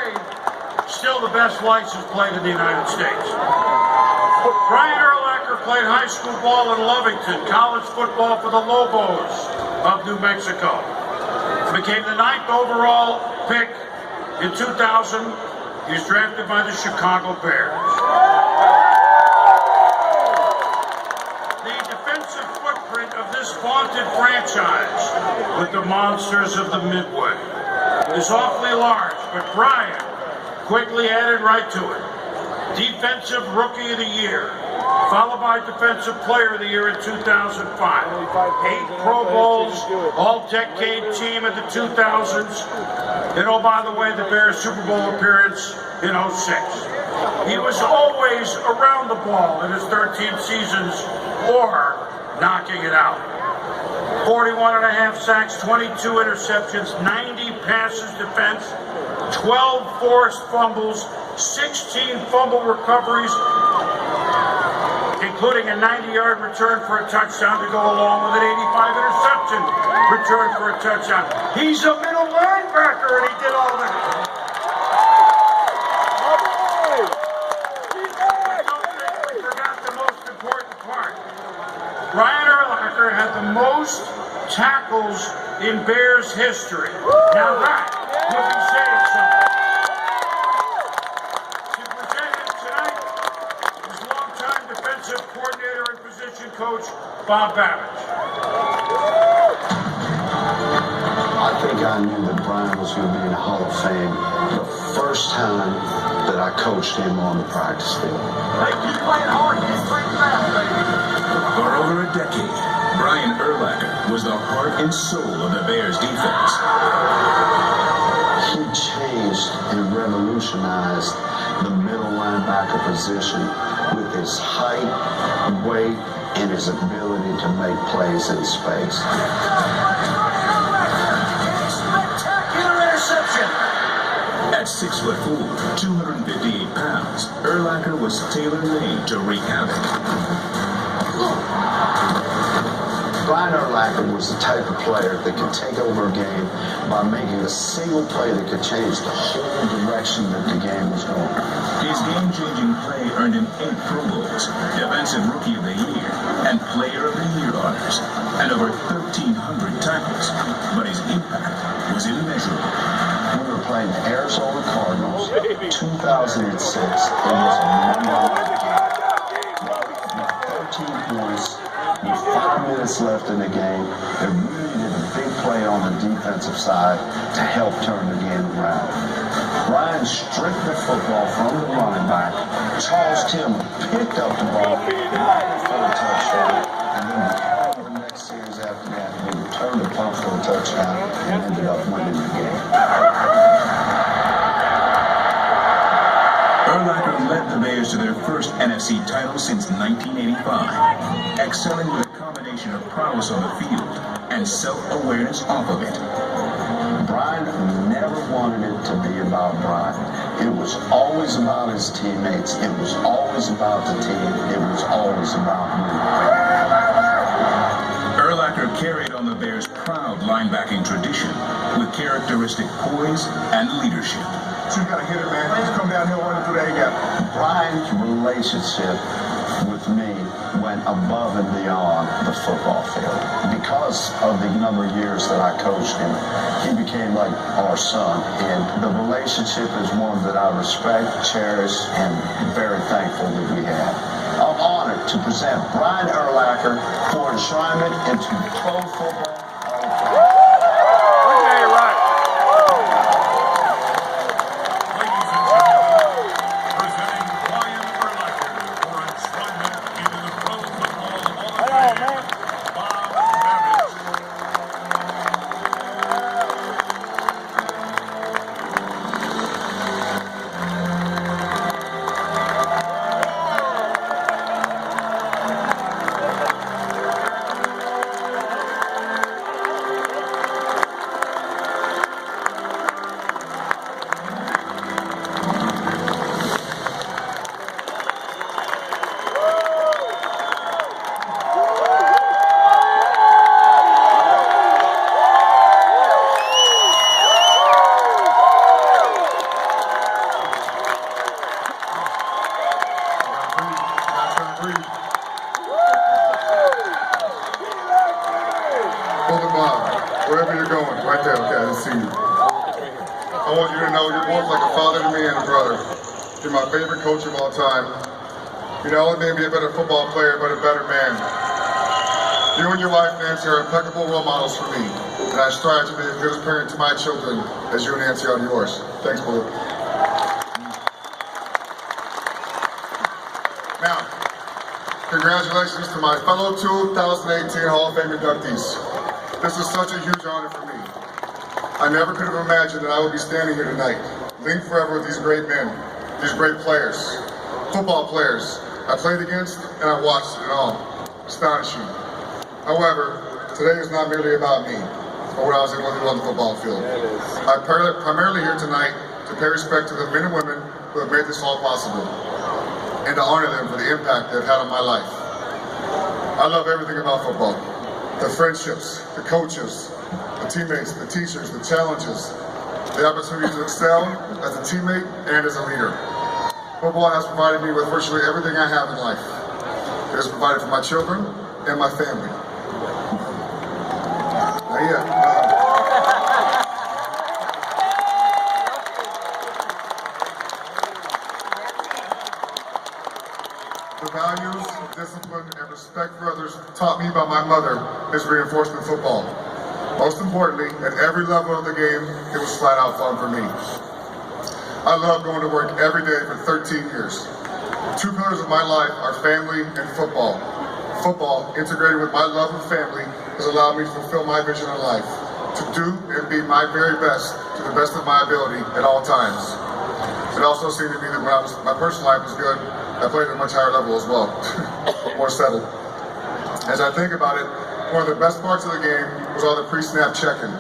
way, still the best license plate in the United States. Brian Urlacher played high school ball in Lovington, college football for the Lobos of New Mexico. Became the 9th overall pick in 2000. He was drafted by the Chicago Bears. The defensive footprint of this vaunted franchise with the monsters of the Midway is awfully large, but Brian quickly added right to it. Defensive Rookie of the Year, followed by Defensive Player of the Year in 2005. 8 Pro Bowls, All-Decade Team in the 2000s, and oh, by the way, the Bears Super Bowl appearance in 06. He was always around the ball in his 13 seasons or knocking it out. 41.5 sacks, 22 interceptions, 90 passes defense, 12 forced fumbles, 16 fumble recoveries, including a 90-yard return for a touchdown to go along with an 85-interception return for a touchdown. He's a middle linebacker, and he did all that. I don't think we forgot the most important part. Brian Urlacher had the most tackles in Bears history. Now that would be saying something. Defensive coordinator and position coach Bob Babbage. I think I knew that Brian was going to be in the Hall of Fame the first time that I coached him on the practice field. Hey, keep playing hard. He's playing fast, baby. For over a decade, Brian Urlacher was the heart and soul of the Bears defense. He changed and revolutionized the middle linebacker position with his height, weight, and his ability to make plays in space. Spectacular interception! At 6'4", 258 pounds, Urlacher was tailor-made to wreak havoc. Brian Urlacher was the type of player that could take over a game by making a single play that could change the whole direction that the game was going. His game-changing play earned him 8 Pro Bowls, Defensive Rookie of the Year, and Player of the Year honors, and over 1,300 tackles. But his impact was immeasurable. We were playing the Arizona Cardinals, 2006. It was a Monday night game. 13 points. With 5 minutes left in the game, they really did a big play on the defensive side to help turn the game around. Brian stripped the football from the running back. Charles Tim picked up the ball right for a touchdown, and then the next series after that, he returned the punt for a touchdown and ended up winning the game. Urlacher led the Bears to their first NFC title since 1985, excelling with a combination of prowess on the field and self-awareness off of it. Brian never wanted it to be about Brian. It was always about his teammates. It was always about the team. It was always about me. Urlacher carried on the Bears' proud linebacking tradition with characteristic poise and leadership. You gotta hit it, man. Just come down here and run through that. You got Brian's relationship with me went above and beyond the football field. Because of the number of years that I coached him, he became like our son. And the relationship is one that I respect, cherish, and very thankful that we have. I'm honored to present Brian Urlacher for enshrinement into Pro Football Hall of Fame. I want you to know you're both like a father to me and a brother. You're my favorite coach of all time. You not only made me a better football player, but a better man. You and your wife, Nancy, are impeccable role models for me, and I strive to be as good a parent to my children as you and Nancy are to yours. Thanks, Blue. Now, congratulations to my fellow 2018 Hall of Fame inductees. This is such a huge honor for me. I never could have imagined that I would be standing here tonight, linked forever with these great men, these great players, football players I played against and I watched it all. Astonishing. However, today is not merely about me or what I was able to do on the football field. I'm primarily here tonight to pay respect to the men and women who have made this all possible and to honor them for the impact they've had on my life. I love everything about football. The friendships, the coaches, the teammates, the teachers, the challenges, the opportunity to excel as a teammate and as a leader. Football has provided me with virtually everything I have in life. It has provided for my children and my family. The values, discipline, and respect for others taught me by my mother is reinforced in football. Most importantly, at every level of the game, it was flat out fun for me. I love going to work every day for 13 years. Two pillars of my life are family and football. Football, integrated with my love of family, has allowed me to fulfill my vision in life, to do and be my very best to the best of my ability at all times. It also seemed to me that when my personal life was good, I played at a much higher level as well, more settled. As I think about it, one of the best parts of the game was all the pre-snap checking,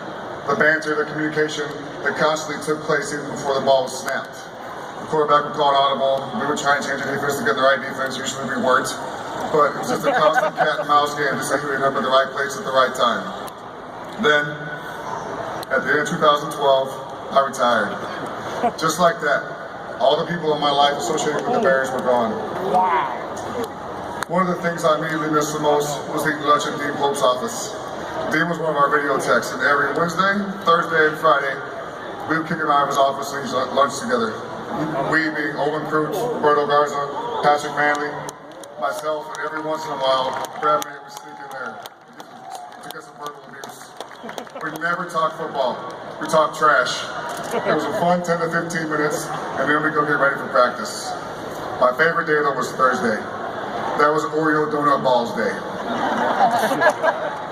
the banter, the communication that constantly took place even before the ball was snapped. The quarterback would call an audible, we would try and change the defense to get the right defense, usually we weren't, but it was just a constant cat and mouse game to see who ended up in the right place at the right time. Then, at the end of 2012, I retired. Just like that, all the people in my life associated with the Bears were gone. Wow. One of the things I immediately missed the most was the lunch at Dean Pope's office. Dean was one of our video techs, and every Wednesday, Thursday, and Friday, we would kick him out of his office and eat lunch together. We being Olin Cruz, Roberto Garza, Patrick Manley, myself, and every once in a while, Brad May would sneak in there to get some verbal abuse. We never talked football. We talked trash. It was a fun 10 to 15 minutes, and then we go get ready for practice. My favorite day, though, was Thursday. That was Oreo Donut Balls Day.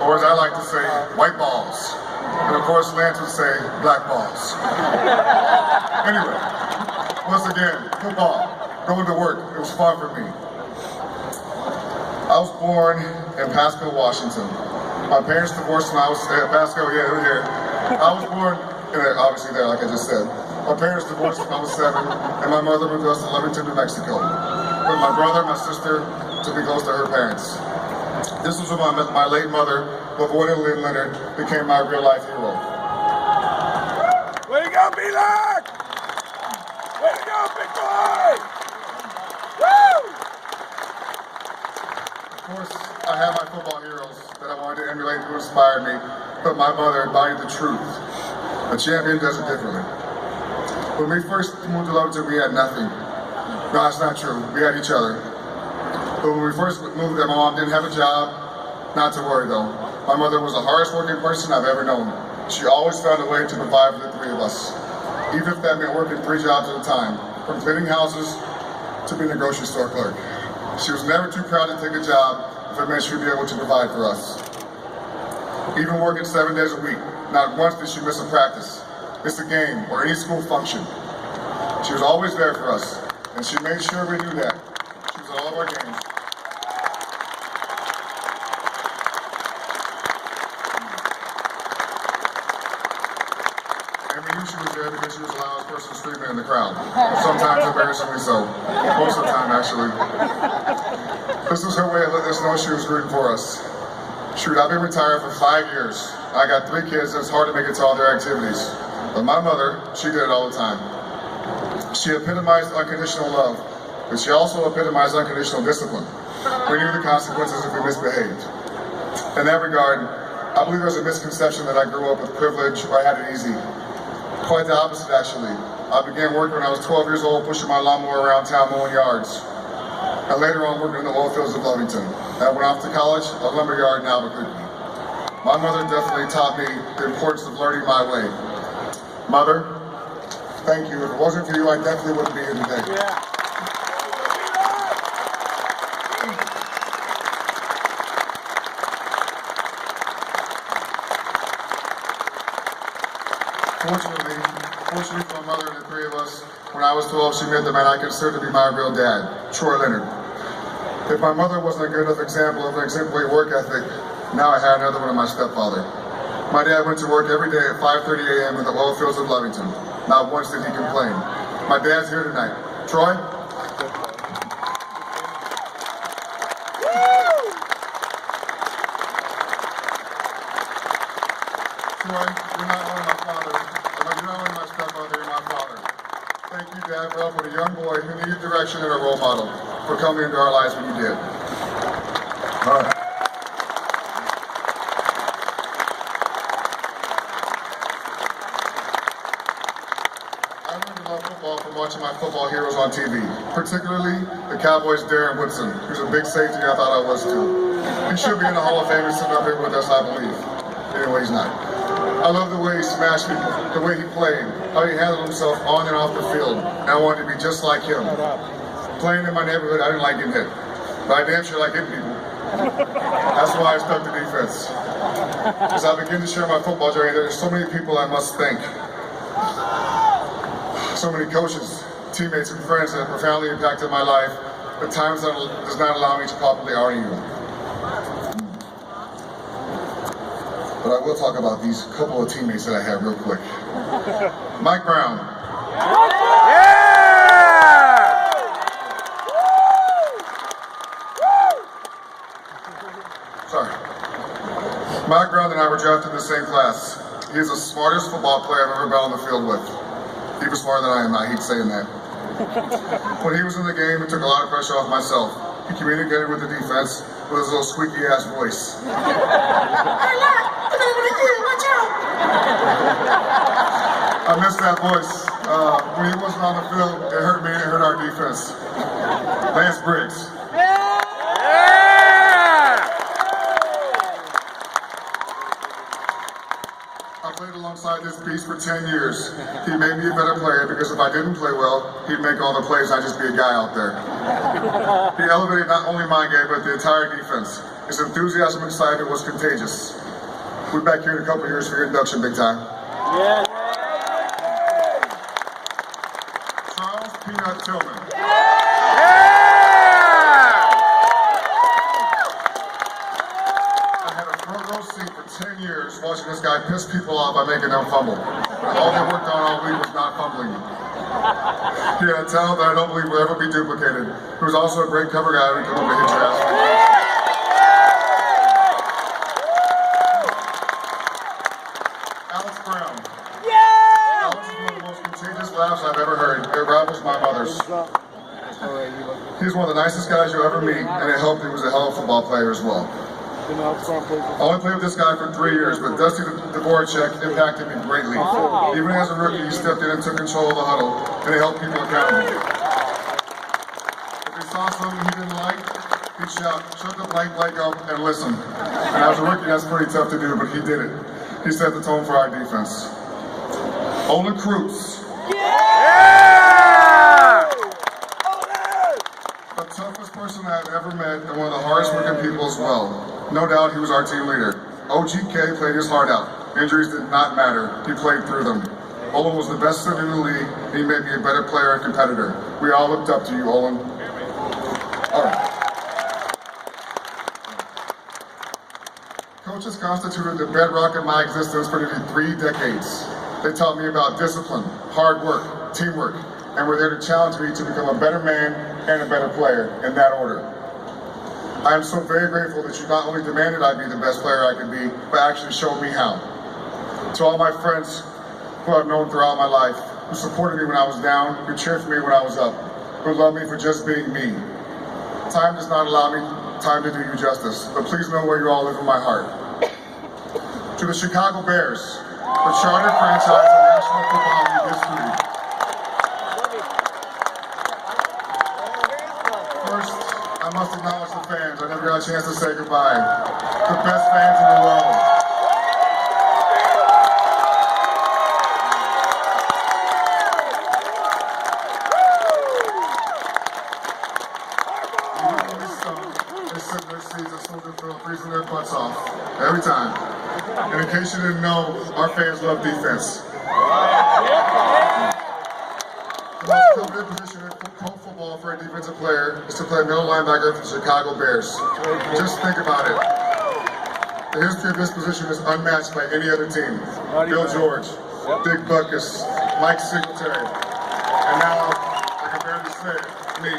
Or as I like to say, white balls. And of course, Lance would say, black balls. Anyway, once again, football, going to work, it was fun for me. I was born in Pasco, Washington. My parents divorced when I was at Pasco, yeah, they were here. I was born, obviously there, like I just said. My parents divorced when I was 7, and my mother moved us to Lovington, New Mexico. With my brother and my sister to be close to her parents. This was when my late mother, LaVoyna Lynn Leonard, became my real-life hero. Way to go, B-Lock! Way to go, big boy! Woo! Of course, I have my football heroes that I wanted to emulate who inspired me, but my mother embodied the truth. A champion does it differently. When we first moved to Lovington, we had nothing. No, that's not true. We had each other. But when we first moved there, my mom didn't have a job. Not to worry, though. My mother was the hardest working person I've ever known. She always found a way to provide for the three of us, even if that meant working 3 jobs at a time, from cleaning houses to being a grocery store clerk. She was never too proud to take a job if it meant she'd be able to provide for us. Even working 7 days a week, not once did she miss a practice, miss a game, or any school function. She was always there for us, and she made sure we knew that. She was at all of our games. And we knew she was there because she was the loudest person screaming in the crowd. Sometimes embarrassingly so. Most of the time, actually. This was her way of letting us know she was rooting for us. Shoot, I've been retired for 5 years. I got 3 kids, and it's hard to make it to all their activities. But my mother, she did it all the time. She epitomized unconditional love, but she also epitomized unconditional discipline. We knew the consequences if we misbehaved. In that regard, I believe there's a misconception that I grew up with privilege or I had it easy. Quite the opposite, actually. I began working when I was 12 years old, pushing my lawnmower around town mowing yards. And later on, working in the oil fields of Lovington. I went off to college, a lumberyard in Albuquerque. My mother definitely taught me the importance of learning my way. Mother, thank you. If it wasn't for you, I definitely wouldn't be here today. Yeah. Fortunately for my mother and the three of us, when I was 12, she met the man I considered to be my real dad, Troy Leonard. If my mother wasn't a good enough example of an exemplary work ethic, now I had another one of my stepfather. My dad went to work every day at 5:30 a.m. in the oil fields of Lovington. Not once did he complain. My dad's here tonight. Troy? Troy, you're not only my father, but you're not only my stepfather, you're my father. Thank you, Dad, for helping a young boy who needed direction and a role model, for coming into our lives when you did. All right. I learned to love football from watching my football heroes on TV, particularly the Cowboys' Darren Woodson, who's a big safety I thought I was too. He should be in the Hall of Fame and sitting up here with us, I believe. Anyway, he's not. I love the way he smashed me, the way he played, how he handled himself on and off the field, and I wanted to be just like him. Playing in my neighborhood, I didn't like getting hit, but I damn sure like hitting people. That's why I stuck to defense. As I begin to share my football journey, there are so many people I must thank. So many coaches, teammates, and friends that have profoundly impacted my life, at times that does not allow me to properly honor you. But I will talk about these couple of teammates that I have real quick. Mike Brown. Sorry. Mike Brown and I were drafted in the same class. He is the smartest football player I've ever been on the field with. He was smarter than I am, I hate saying that. When he was in the game, it took a lot of pressure off myself. He communicated with the defense with his little squeaky ass voice. I missed that voice. When he wasn't on the field, it hurt me and it hurt our defense. Lance Briggs. I played alongside this beast for 10 years. He made me a better player because if I didn't play well, he'd make all the plays and I'd just be a guy out there. He elevated not only my game, but the entire defense. His enthusiasm and excitement was contagious. We'll be back here in a couple of years for your induction, big time. Yeah. Charles Peanut Tillman. I had a front row seat for 10 years watching this guy piss people off by making them fumble. But all they worked on all week was not fumbling. He had a talent that I don't believe will ever be duplicated. He was also a great cover guy who would come up and hit your ass. Alex Brown. Alex is one of the most contagious laughs I've ever heard. It rivals my mother's. He's one of the nicest guys you'll ever meet, and it helped he was a hell of a football player as well. I only played with this guy for 3 years, but Dusty Dvorak impacted me greatly. Even as a rookie, he stepped in and took control of the huddle, and he helped people accountable. If he saw something he didn't like, he'd shout, "Shut the blank up and listen." And as a rookie, that's pretty tough to do, but he did it. He set the tone for our defense. Olin Krutz. The toughest person I've ever met and one of the hardest working people as well. No doubt he was our team leader. OGK played his heart out. Injuries did not matter. He played through them. Olin was the best center in the league. He made me a better player and competitor. We all looked up to you, Olin. All right. Coaches constituted the bedrock of my existence for nearly 3 decades. They taught me about discipline, hard work, teamwork, and were there to challenge me to become a better man and a better player, in that order. I am so very grateful that you not only demanded I be the best player I could be, but actually showed me how. To all my friends who I've known throughout my life, who supported me when I was down, who cheered for me when I was up, who loved me for just being me. Time does not allow me time to do you justice, but please know where you all live in my heart. To the Chicago Bears, the charter franchise of the National Football chance to say goodbye. The best fans in the world. They sit in their seats and Soldier Field freezing their butts off. Every time. And in case you didn't know, our fans love defense. The most coveted position in pro football for a defensive player is to play middle linebacker for the Chicago Bears. Just think about it. The history of this position is unmatched by any other team. Bill George, Dick Butkus, Mike Singletary, and now, I can barely say it, me.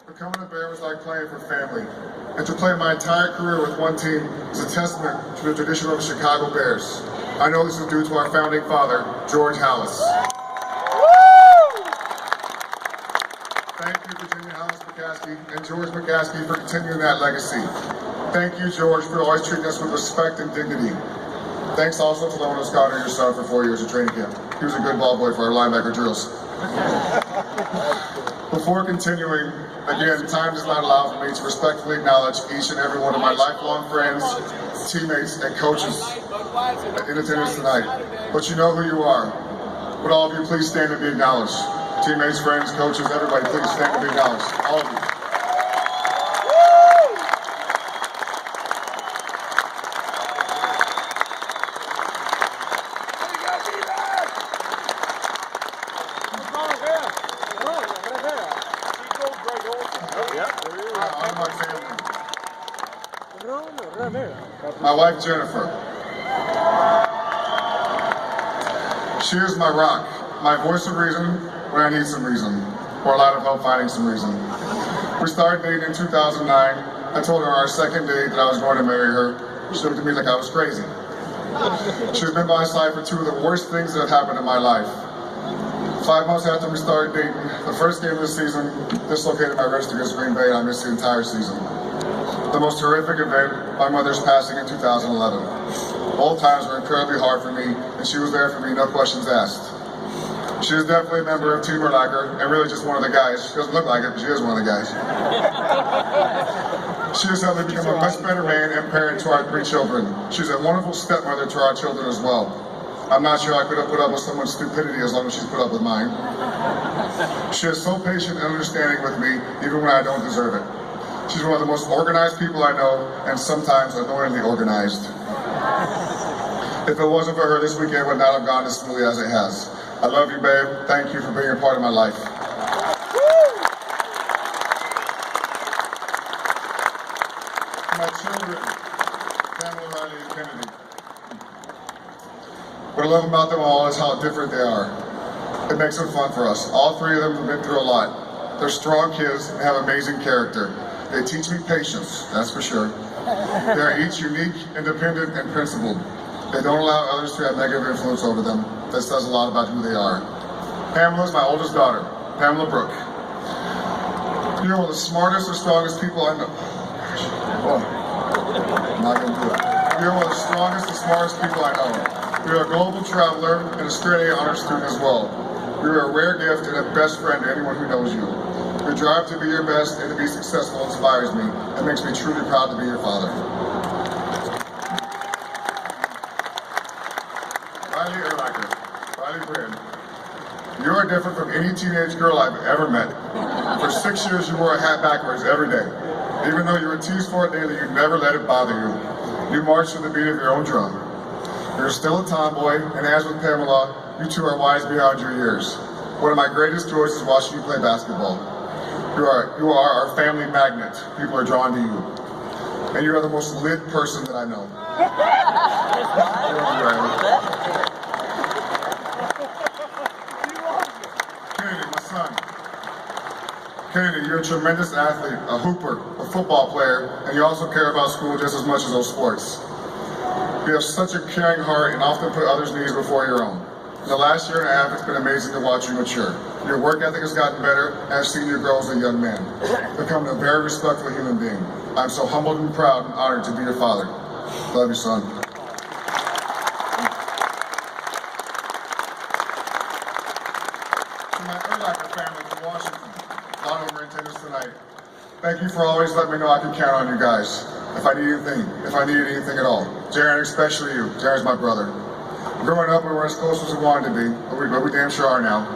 Becoming a Bear was like playing for family. And to play my entire career with one team is a testament to the tradition of the Chicago Bears. I know this is due to our founding father, George Halas. Thank you, Virginia Halas McCaskey and George McCaskey, for continuing that legacy. Thank you, George, for always treating us with respect and dignity. Thanks also to Lono Scott and your son for 4 years of training camp. He was a good ball boy for our linebacker drills. Before continuing, again, time does not allow for me to respectfully acknowledge each and every one of my lifelong friends, teammates, and coaches in attendance tonight. But you know who you are. Would all of you please stand and be acknowledged? Teammates, friends, coaches, everybody, please stand and be acknowledged. All of you. My wife, Jennifer. She is my rock, my voice of reason when I need some reason, or a lot of help finding some reason. We started dating in 2009. I told her on our second date that I was going to marry her. She looked at me like I was crazy. She's been by my side for two of the worst things that have happened in my life. 5 months after we started dating, the first game of the season dislocated my wrist against Green Bay, and I missed the entire season. The most horrific event, my mother's passing in 2011. Both times were incredibly hard for me, and she was there for me, no questions asked. She is definitely a member of Team Urlacher, and really just one of the guys. She doesn't look like it, but she is one of the guys. She has helped me become a much better man and parent to our 3 children. She's a wonderful stepmother to our children as well. I'm not sure I could have put up with someone's stupidity as long as she's put up with mine. She is so patient and understanding with me, even when I don't deserve it. She's one of the most organized people I know, and sometimes annoyingly organized. If it wasn't for her, this weekend would not have gone as smoothly as it has. I love you, babe. Thank you for being a part of my life. My children, Pamela, Riley, and Kennedy. What I love about them all is how different they are. It makes them fun for us. All 3 of them have been through a lot. They're strong kids and have amazing character. They teach me patience, that's for sure. They are each unique, independent, and principled. They don't allow others to have negative influence over them. That says a lot about who they are. Pamela is my oldest daughter, Pamela Brooke. You're one of the smartest and strongest people I know. Oh, I'm not gonna do it. You're one of the strongest and smartest people I know. You're a global traveler and a straight A honor student as well. You're a rare gift and a best friend to anyone who knows you. Your drive to be your best and to be successful inspires me and makes me truly proud to be your father. Riley Urlacher, Riley Brand, you are different from any teenage girl I've ever met. For 6 years you wore a hat backwards every day. Even though you were teased for it daily, you never let it bother you. You marched to the beat of your own drum. You're still a tomboy, and as with Pamela, you two are wise beyond your years. One of my greatest joys is watching you play basketball. You are our family magnet. People are drawn to you. And you are the most lit person that I know. Kennedy, my son. Kennedy, you're a tremendous athlete, a hooper, a football player, and you also care about school just as much as those sports. You have such a caring heart and often put others' needs before your own. In the last year and a half, it's been amazing to watch you mature. Your work ethic has gotten better, and I've seen you grow as a young man, becoming a very respectful human being. I'm so humbled and proud and honored to be your father. Love you, son. attendance tonight. Thank you for always letting me know I can count on you guys. If I needed anything at all. Jaron, especially you. Jaron's my brother. Growing up, we were as close as we wanted to be, but we damn sure are now.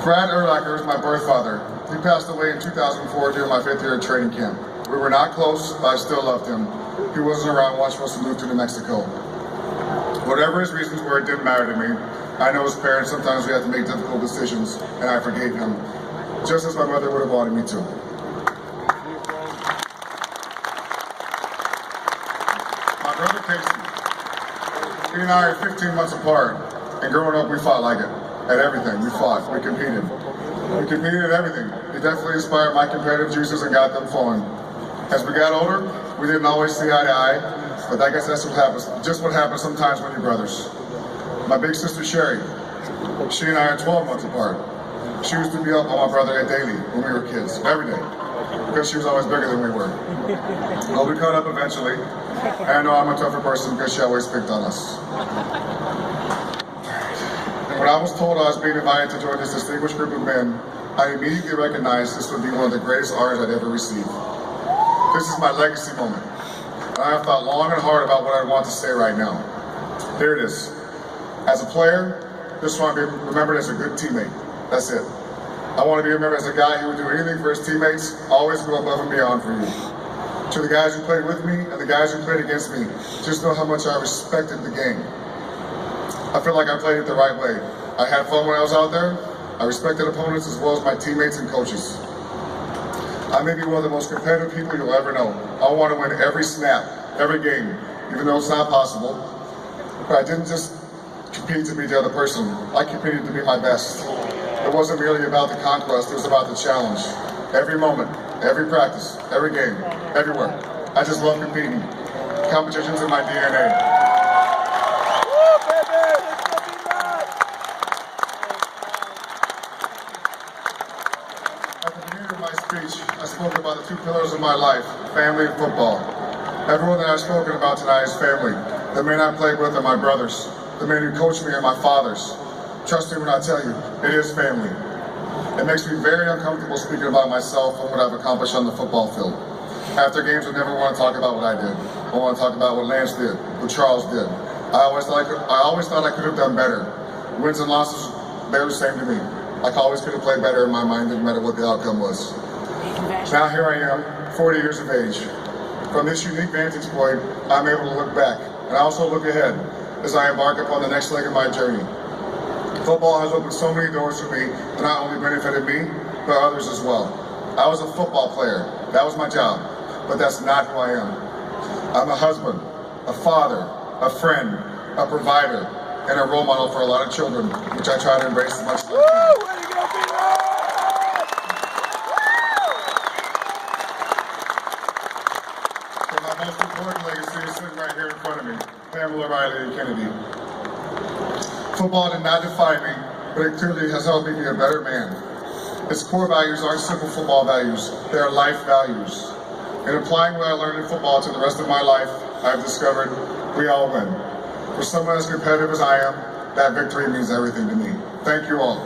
Brian Urlacher is my birth father. He passed away in 2004 during my 5th year at training camp. We were not close, but I still loved him. He wasn't around once for us to move to New Mexico. Whatever his reasons were, it didn't matter to me. I know as parents, sometimes we have to make difficult decisions, and I forgave him, just as my mother would have wanted me to. My brother Casey, he and I are 15 months apart, and growing up we fought like it. At everything, we fought, we competed. We competed at everything. He definitely inspired my competitive juices and got them flowing. As we got older, we didn't always see eye to eye, but I guess that's what happens, just what happens sometimes when you're brothers. My big sister Sherry, she and I are 12 months apart. She used to be up on my brother daily when we were kids, every day, because she was always bigger than we were. But we caught up eventually, and I know I'm a tougher person because she always picked on us. And when I was told I was being invited to join this distinguished group of men, I immediately recognized this would be one of the greatest honors I'd ever received. This is my legacy moment. And I have thought long and hard about what I want to say right now. Here it is. As a player, just want to be remembered as a good teammate. That's it. I want to be remembered as a guy who would do anything for his teammates, always go above and beyond for you. To the guys who played with me and the guys who played against me, just know how much I respected the game. I feel like I played it the right way. I had fun when I was out there. I respected opponents as well as my teammates and coaches. I may be one of the most competitive people you'll ever know. I want to win every snap, every game, even though it's not possible. But I didn't just compete to be the other person. I competed to be my best. It wasn't merely about the conquest, it was about the challenge. Every moment, every practice, every game, everywhere. I just love competing. Competition's in my DNA. At the beginning of my speech, I spoke about the two pillars of my life, family and football. Everyone that I've spoken about tonight is family. The men I played with are my brothers. The men who coached me are my fathers. Trust me when I tell you, it is family. It makes me very uncomfortable speaking about myself and what I've accomplished on the football field. After games, I never want to talk about what I did. I want to talk about what Lance did, what Charles did. I always thought I could have done better. Wins and losses, they're the same to me. I always could have played better in my mind, didn't matter what the outcome was. Now here I am, 40 years of age. From this unique vantage point, I'm able to look back, and I also look ahead as I embark upon the next leg of my journey. Football has opened so many doors for me that not only benefited me, but others as well. I was a football player, that was my job, but that's not who I am. I'm a husband, a father, a friend, a provider, and a role model for a lot of children, which I try to embrace as much as I can. So my most important legacy is sitting right here in front of me, Pamela, Riley, and Kennedy. Football did not define me, but it clearly has helped me be a better man. Its core values aren't simple football values, they are life values. In applying what I learned in football to the rest of my life, I've discovered we all win. For someone as competitive as I am, that victory means everything to me. Thank you all.